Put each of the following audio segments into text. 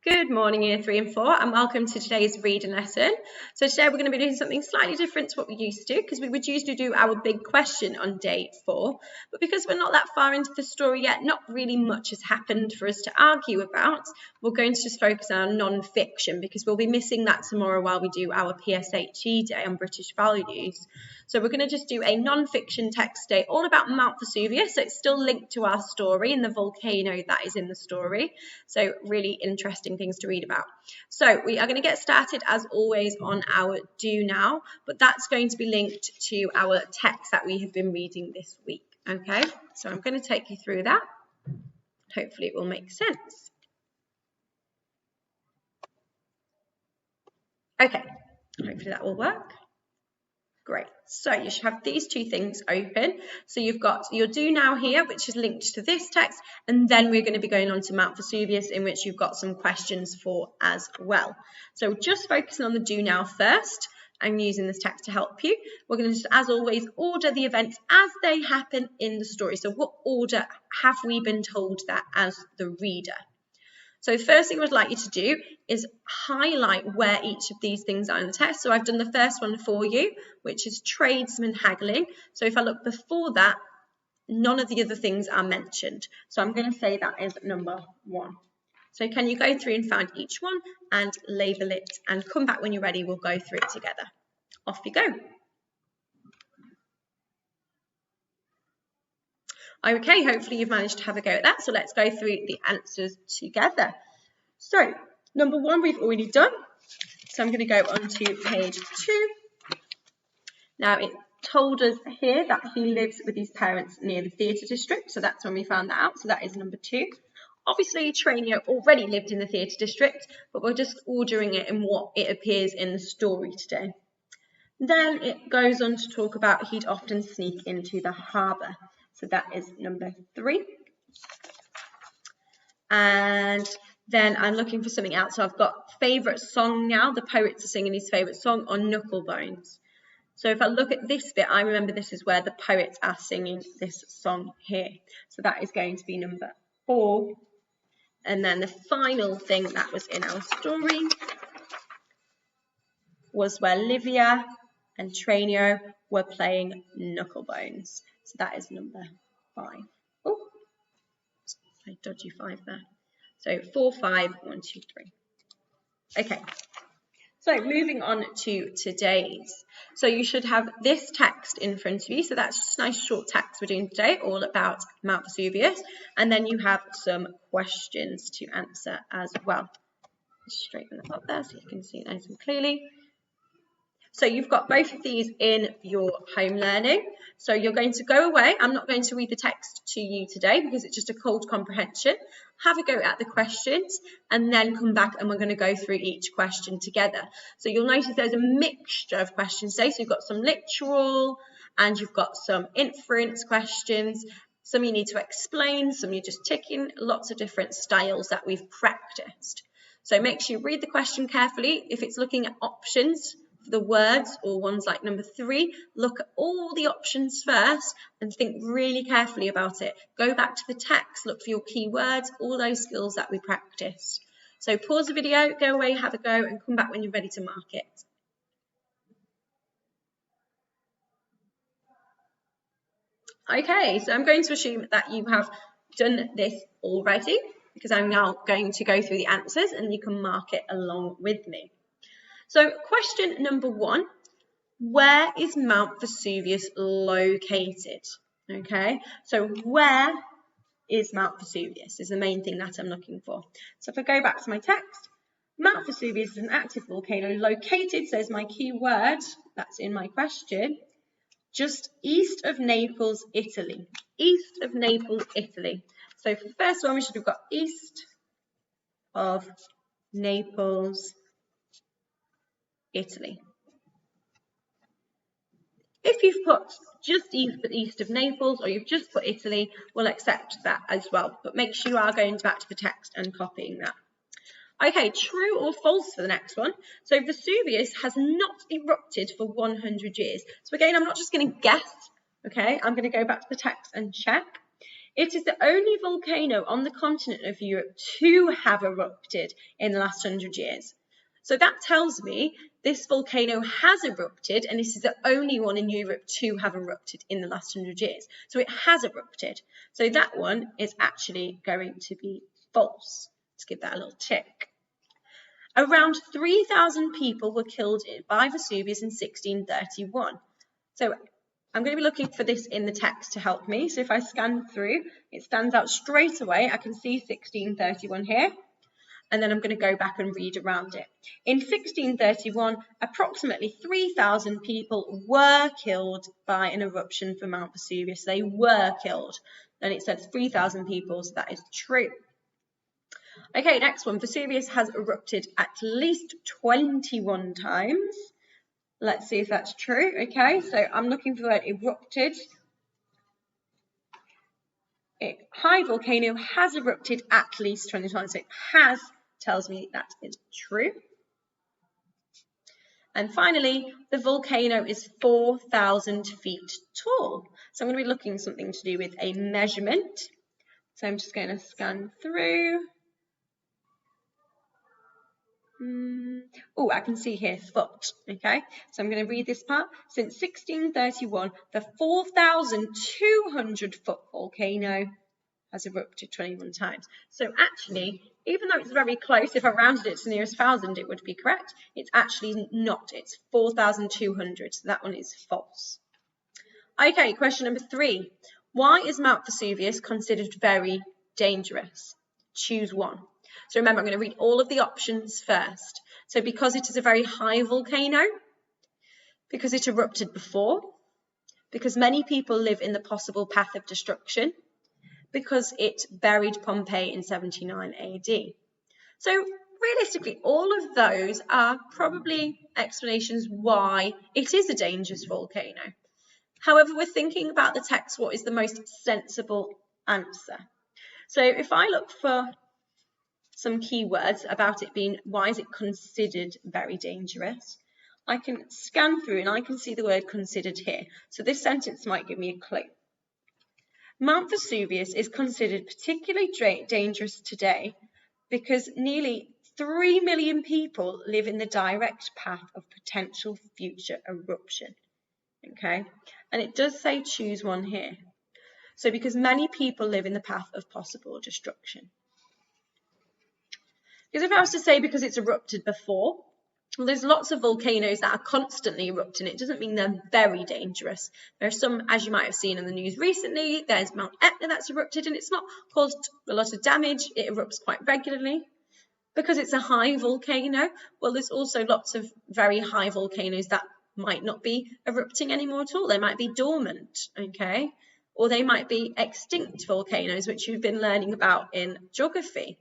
Good morning, Year 3 and 4, and welcome to today's reading lesson. So today we're going to be doing something slightly different to what we used to, because we would usually do our big question on day 4. But because we're not that far into the story yet, not really much has happened for us to argue about, we're going to just focus on non-fiction, because we'll be missing that tomorrow while we do our PSHE day on British values. So we're going to just do a non-fiction text day all about Mount Vesuvius. So it's still linked to our story and the volcano that is in the story. So really interesting things to read about. So we are going to get started as always on our do now, but that's going to be linked to our text that we have been reading this week. Okay, so I'm going to take you through that. Hopefully it will make sense. Okay, hopefully that will work. Great, so you should have these two things open. So you've got your do now here, which is linked to this text, and then we're going to be going on to Mount Vesuvius, in which you've got some questions for as well. So just focusing on the do now first, and using this text to help you. We're going to just, as always, order the events as they happen in the story. So what order have we been told that as the reader? So the first thing I would like you to do is highlight where each of these things are in the text. So I've done the first one for you, which is tradesman haggling. So if I look before that, none of the other things are mentioned. So I'm going to say that is number 1. So can you go through and find each one and label it and come back when you're ready? We'll go through it together. Off you go. Okay, hopefully you've managed to have a go at that. So let's go through the answers together. So number 1 we've already done. So I'm going to go on to page 2. Now it told us here that he lives with his parents near the theatre district. So that's when we found that out. So that is number 2. Obviously Tranio already lived in the theatre district, but we're just ordering it in what it appears in the story today. Then it goes on to talk about he'd often sneak into the harbour. So that is number 3. And then I'm looking for something else. So I've got favourite song now. The poets are singing his favourite song on Knucklebones. So if I look at this bit, I remember this is where the poets are singing this song here. So that is going to be number 4. And then the final thing that was in our story was where Livia and Tranio were playing Knucklebones. So that is number 5. Oh, a dodgy 5 there. So 4, 5, 1, 2, 3. Okay. So moving on to today's. So you should have this text in front of you. So that's just a nice short text we're doing today, all about Mount Vesuvius. And then you have some questions to answer as well. Just straighten that up there so you can see it nice and clearly. So you've got both of these in your home learning. So you're going to go away. I'm not going to read the text to you today because it's just a cold comprehension. Have a go at the questions and then come back and we're going to go through each question together. So you'll notice there's a mixture of questions today. So you've got some literal and you've got some inference questions. Some you need to explain, some you're just ticking, lots of different styles that we've practiced. So make sure you read the question carefully. If it's looking at options, the words or ones like number 3, look at all the options first and think really carefully about it. Go back to the text, look for your keywords, all those skills that we practiced. So pause the video, go away, have a go and come back when you're ready to mark it. Okay, so I'm going to assume that you have done this already because I'm now going to go through the answers and you can mark it along with me. So question number 1, where is Mount Vesuvius located? Okay, so where is Mount Vesuvius is the main thing that I'm looking for. So if I go back to my text, Mount Vesuvius is an active volcano located, says my key word, that's in my question, just east of Naples, Italy. East of Naples, Italy. So for the first one, we should have got east of Naples, Italy. If you've put just east of Naples or you've just put Italy, we'll accept that as well. But make sure you are going back to the text and copying that. Okay, true or false for the next one. So Vesuvius has not erupted for 100 years. So again, I'm not just going to guess, okay? I'm going to go back to the text and check. It is the only volcano on the continent of Europe to have erupted in the last 100 years. So that tells me this volcano has erupted, and this is the only one in Europe to have erupted in the last 100 years. So it has erupted. So that one is actually going to be false. Let's give that a little tick. Around 3,000 people were killed by Vesuvius in 1631. So I'm going to be looking for this in the text to help me. So if I scan through, it stands out straight away. I can see 1631 here. And then I'm going to go back and read around it. In 1631, approximately 3,000 people were killed by an eruption from Mount Vesuvius. They were killed. And it says 3,000 people, so that is true. Okay, next one. Vesuvius has erupted at least 21 times. Let's see if that's true. Okay, so I'm looking for the word erupted. High volcano has erupted at least 20 times. So it has tells me that is true. And finally, the volcano is 4,000 feet tall. So I'm going to be looking at something to do with a measurement. So I'm just going to scan through. Oh, I can see here foot. Okay, so I'm going to read this part. Since 1631, the 4,200 foot volcano has erupted 21 times. So actually, even though it's very close, if I rounded it to the nearest 1,000, it would be correct. It's actually not. It's 4,200. So that one is false. Okay, question number 3. Why is Mount Vesuvius considered very dangerous? Choose one. So remember, I'm going to read all of the options first. So because it is a very high volcano, because it erupted before, because many people live in the possible path of destruction, because it buried Pompeii in 79 AD. So realistically, all of those are probably explanations why it is a dangerous volcano. However, we're thinking about the text, what is the most sensible answer? So if I look for some keywords about it being, why is it considered very dangerous? I can scan through and I can see the word considered here. So this sentence might give me a clue. Mount Vesuvius is considered particularly dangerous today because nearly 3 million people live in the direct path of potential future eruption. Okay, and it does say choose one here. So because many people live in the path of possible destruction. Because if I was to say because it's erupted before, well, there's lots of volcanoes that are constantly erupting. It doesn't mean they're very dangerous. There are some, as you might have seen in the news recently, there's Mount Etna that's erupted and it's not caused a lot of damage. It erupts quite regularly. Because it's a high volcano, well, there's also lots of very high volcanoes that might not be erupting anymore at all. They might be dormant, okay? Or they might be extinct volcanoes, which you've been learning about in geography.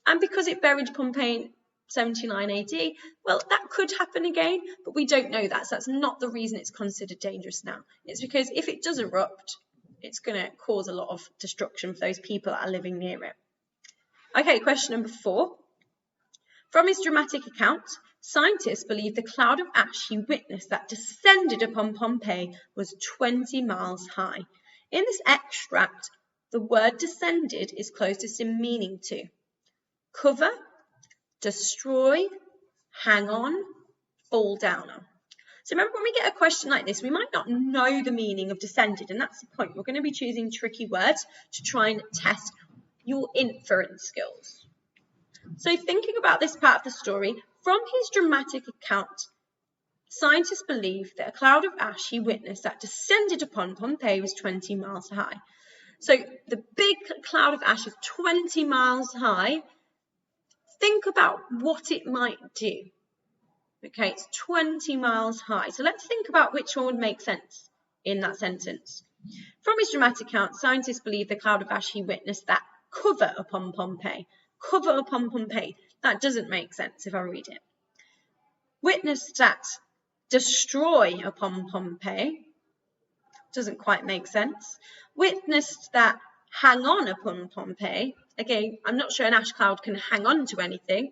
And because it buried Pompeii in 79 AD, well, that could happen again, but we don't know that. So that's not the reason it's considered dangerous now. It's because if it does erupt, it's going to cause a lot of destruction for those people that are living near it. Okay, question number 4. From his dramatic account, scientists believe the cloud of ash he witnessed that descended upon Pompeii was 20 miles high. In this extract, the word descended is closest in meaning to cover, destroy, hang on, fall down on. So remember, when we get a question like this, we might not know the meaning of descended, and that's the point. We're going to be choosing tricky words to try and test your inference skills. So thinking about this part of the story, from his dramatic account, scientists believe that a cloud of ash he witnessed that descended upon Pompeii was 20 miles high. So the big cloud of ash is 20 miles high. Think about what it might do. Okay, it's 20 miles high. So let's think about which one would make sense in that sentence. From his dramatic account, scientists believe the cloud of ash he witnessed that cover upon Pompeii. Cover upon Pompeii. That doesn't make sense if I read it. Witnessed that destroy upon Pompeii. Doesn't quite make sense. Witnessed that hang on upon Pompeii. Again, I'm not sure an ash cloud can hang on to anything.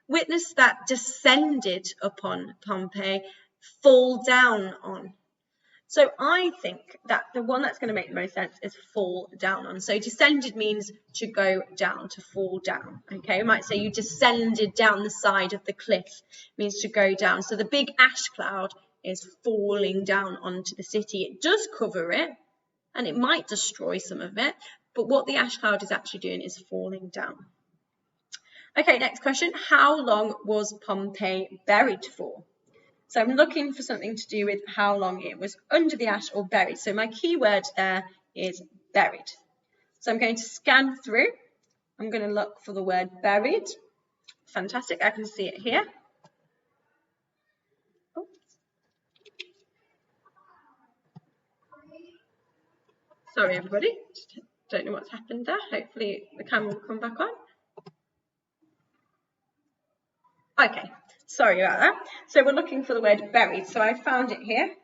Witnessed that descended upon Pompeii, fall down on. So I think that the one that's going to make the most sense is fall down on. So descended means to go down, to fall down. Okay, we might say you descended down the side of the cliff, means to go down. So the big ash cloud is falling down onto the city. It does cover it, and it might destroy some of it, but what the ash cloud is actually doing is falling down. Okay, next question. How long was Pompeii buried for? So I'm looking for something to do with how long it was under the ash or buried. So my key word there is buried. So I'm going to scan through. I'm going to look for the word buried. Fantastic, I can see it here. Oh. Sorry everybody, just don't know what's happened there. Hopefully the camera will come back on. Okay, sorry about that. So we're looking for the word buried. So I found it here.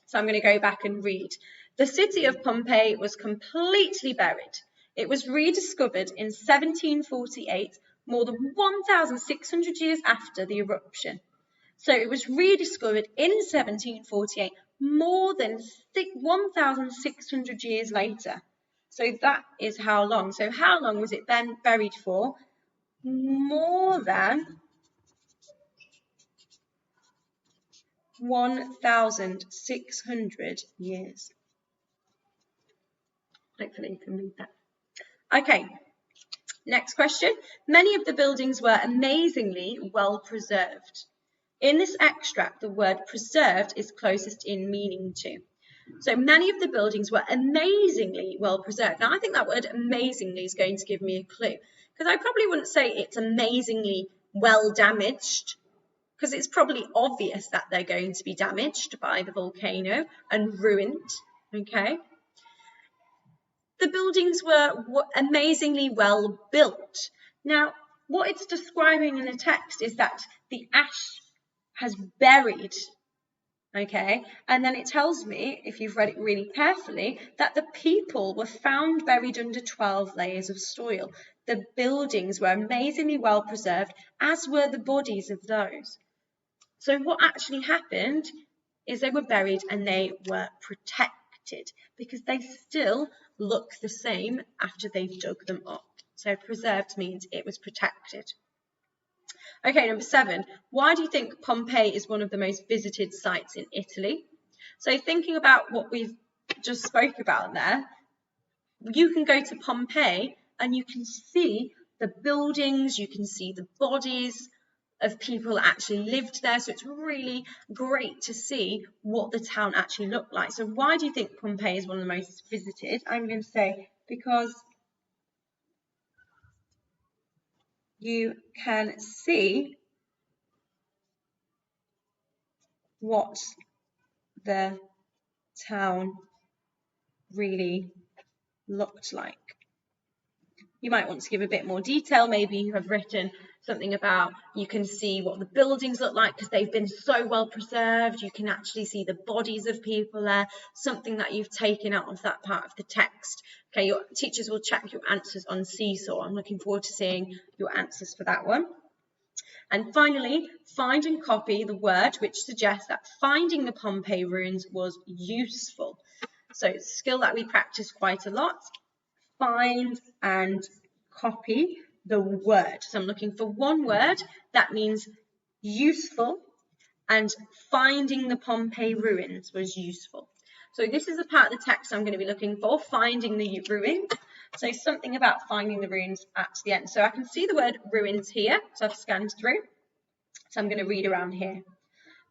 So I'm going to go back and read. The city of Pompeii was completely buried. It was rediscovered in 1748, more than 1,600 years after the eruption. So it was rediscovered in 1748, more than 1,600 years later. So that is how long. So how long was it then buried for? More than 1,600 years. Hopefully you can read that. Okay, next question. Many of the buildings were amazingly well preserved. In this extract, the word preserved is closest in meaning to. So many of the buildings were amazingly well preserved. Now I think that word amazingly is going to give me a clue, because I probably wouldn't say it's amazingly well damaged, because it's probably obvious that they're going to be damaged by the volcano and ruined, okay? The buildings were amazingly well built. Now, what it's describing in the text is that the ash has buried, okay? And then it tells me, if you've read it really carefully, that the people were found buried under 12 layers of soil. The buildings were amazingly well preserved, as were the bodies of those. So what actually happened is they were buried and they were protected, because they still look the same after they've dug them up. So preserved means it was protected. Okay, number 7. Why do you think Pompeii is one of the most visited sites in Italy? So thinking about what we've just spoke about there, you can go to Pompeii and you can see the buildings, you can see the bodies of people that actually lived there. So it's really great to see what the town actually looked like. So why do you think Pompeii is one of the most visited? I'm going to say because you can see what the town really looked like. You might want to give a bit more detail. Maybe you have written something about you can see what the buildings look like because they've been so well preserved. You can actually see the bodies of people there, something that you've taken out of that part of the text. Okay, your teachers will check your answers on Seesaw. I'm looking forward to seeing your answers for that one. And finally, find and copy the word which suggests that finding the Pompeii ruins was useful. So it's a skill that we practice quite a lot. Find and copy the word. So I'm looking for one word that means useful, and finding the Pompeii ruins was useful. So this is the part of the text I'm going to be looking for, finding the ruins. So something about finding the ruins at the end. So I can see the word ruins here, so I've scanned through. So I'm going to read around here.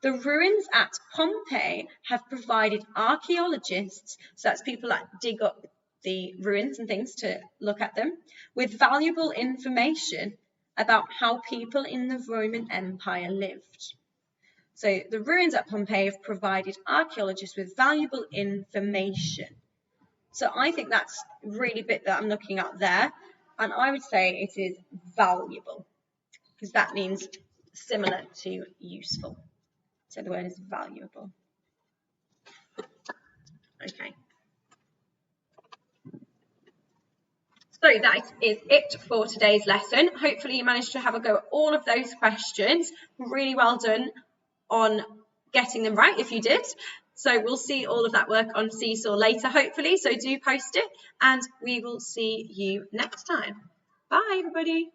The ruins at Pompeii have provided archaeologists, so that's people that dig up the ruins and things to look at them, with valuable information about how people in the Roman Empire lived. So the ruins at Pompeii have provided archaeologists with valuable information. So I think that's really bit that I'm looking at there, and I would say it is valuable, because that means similar to useful. So the word is valuable. Okay. So that is it for today's lesson. Hopefully you managed to have a go at all of those questions. Really well done on getting them right if you did. So we'll see all of that work on Seesaw later, hopefully. So do post it, and we will see you next time. Bye, everybody.